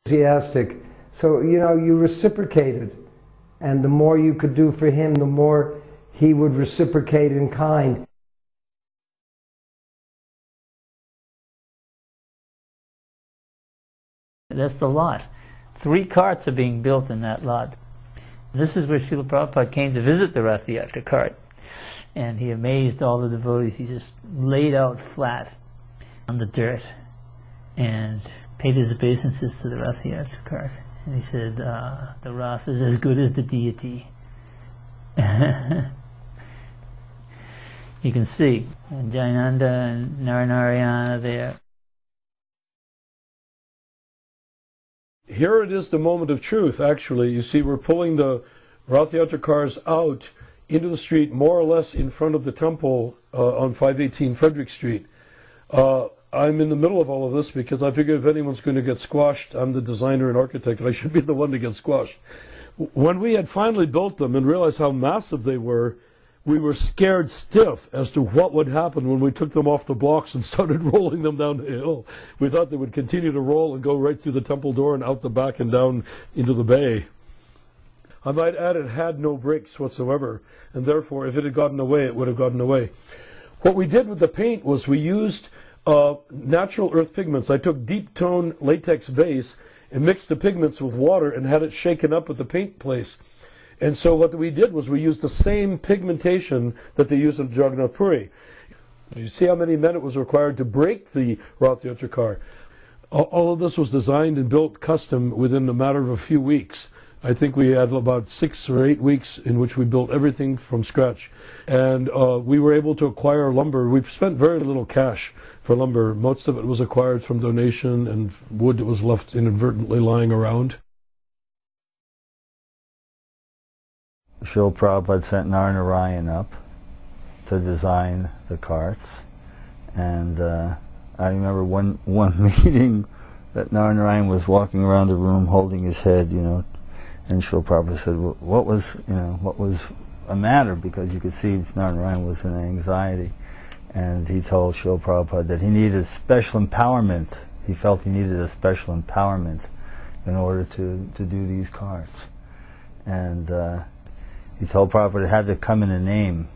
enthusiastic. So, you know, you reciprocated. And the more you could do for him, the more he would reciprocate in kind. That's the lot. 3 carts are being built in that lot. This is where Srila Prabhupada came to visit the Rath Yatra cart. And he amazed all the devotees. He just laid out flat on the dirt and paid his obeisances to the Rath Yatra cart. And he said, the Rath is as good as the deity. You can see Jayananda and Narayana there. Here it is, the moment of truth, actually. You see, we're pulling the Rath Yatra cars out into the street, more or less in front of the temple on 518 Frederick Street. I'm in the middle of all of this because I figure if anyone's going to get squashed, I'm the designer and architect, I should be the one to get squashed. When we had finally built them and realized how massive they were, we were scared stiff as to what would happen when we took them off the blocks and started rolling them down the hill. We thought they would continue to roll and go right through the temple door and out the back and down into the bay. I might add, it had no brakes whatsoever, and therefore if it had gotten away, it would have gotten away. What we did with the paint was we used natural earth pigments. I took deep tone latex base and mixed the pigments with water and had it shaken up at the paint place. And so what we did was we used the same pigmentation that they use in Jagannath Puri. You see how many men it was required to break the Rath Yatra car. All of this was designed and built custom within a matter of a few weeks. I think we had about 6 or 8 weeks in which we built everything from scratch. And we were able to acquire lumber. We spent very little cash for lumber. Most of it was acquired from donation and wood that was left inadvertently lying around. Srila Prabhupada sent Nº2 up to design the carts. And I remember one meeting that Nº2 was walking around the room holding his head, you know, and Srila Prabhupada said, what was the matter? Because you could see Nº2 was in anxiety. And he told Srila Prabhupada that he needed special empowerment. He felt he needed a special empowerment in order to do these carts. And he told Prabhupada it had to come in a name.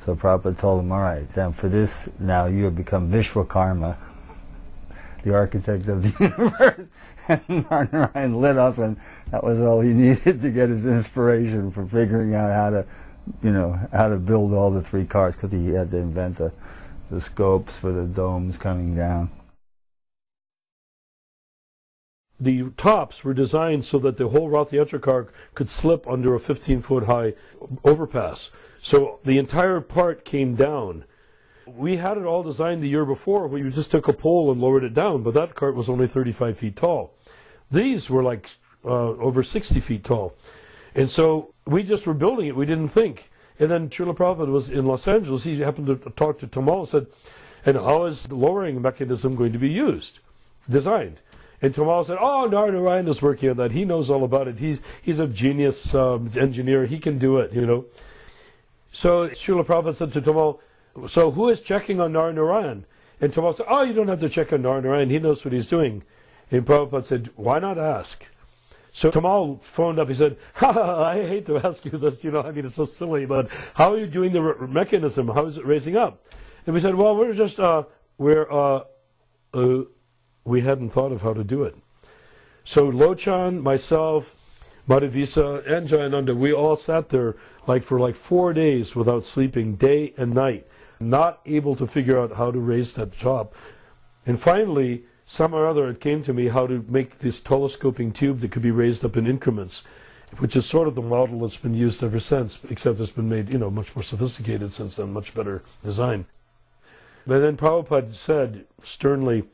So Prabhupada told him, all right, then for this, now you have become Vishwakarma, the architect of the universe. And Narayan lit up, and that was all he needed to get his inspiration for figuring out how to, you know, how to build all the 3 carts, because he had to invent the scopes for the domes coming down. The tops were designed so that the whole Rath Yatra car could slip under a 15-foot high overpass. So the entire part came down. We had it all designed the year before. We just took a pole and lowered it down, but that cart was only 35 feet tall. These were like over 60 feet tall. And so we just were building it. We didn't think. And then Srila Prabhupada was in Los Angeles. He happened to talk to Tamal and said, and how is the lowering mechanism going to be used, designed? And Tamal said, oh, Narayan is working on that. He knows all about it. He's a genius engineer. He can do it, you know. So Srila Prabhupada said to Tamal, so who is checking on Narayan? And Tamal said, oh, you don't have to check on Narayan. He knows what he's doing. And Prabhupada said, why not ask? So Tamal phoned up. He said, I hate to ask you this, you know, I mean, it's so silly, but how are you doing the mechanism? How is it raising up? And we said, well, we're just, we hadn't thought of how to do it. So Lochan, myself, Madhavisa, and Jayananda, we all sat there for 4 days without sleeping, day and night, not able to figure out how to raise that top. And finally, somehow or other, it came to me how to make this telescoping tube that could be raised up in increments, which is sort of the model that's been used ever since, except it's been made, you know, much more sophisticated since then, much better design. But then Prabhupada said sternly,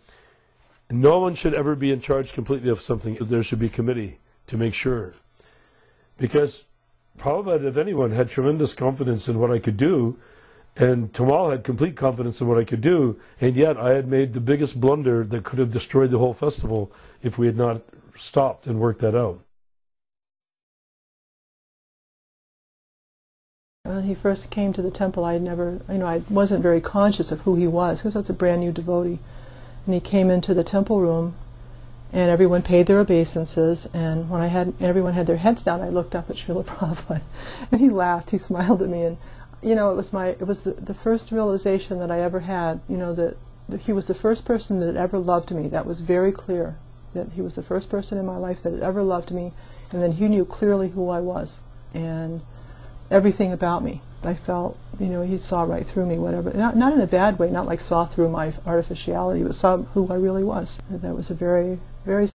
no one should ever be in charge completely of something. There should be a committee to make sure. Because Prabhupada, if anyone, had tremendous confidence in what I could do, and Tamal had complete confidence in what I could do, and yet I had made the biggest blunder that could have destroyed the whole festival if we had not stopped and worked that out. When he first came to the temple, I wasn't very conscious of who he was, because I was a brand new devotee. And he came into the temple room, and everyone paid their obeisances, and when everyone had their heads down, I looked up at Srila Prabhupada, and he laughed, he smiled at me, and you know, it was the first realization that I ever had, you know, that he was the first person that ever loved me. That was very clear, that he was the first person in my life that had ever loved me, and then he knew clearly who I was and everything about me. I felt, you know, he saw right through me, whatever. Not in a bad way, not like saw through my artificiality, but saw who I really was. And that was a very, very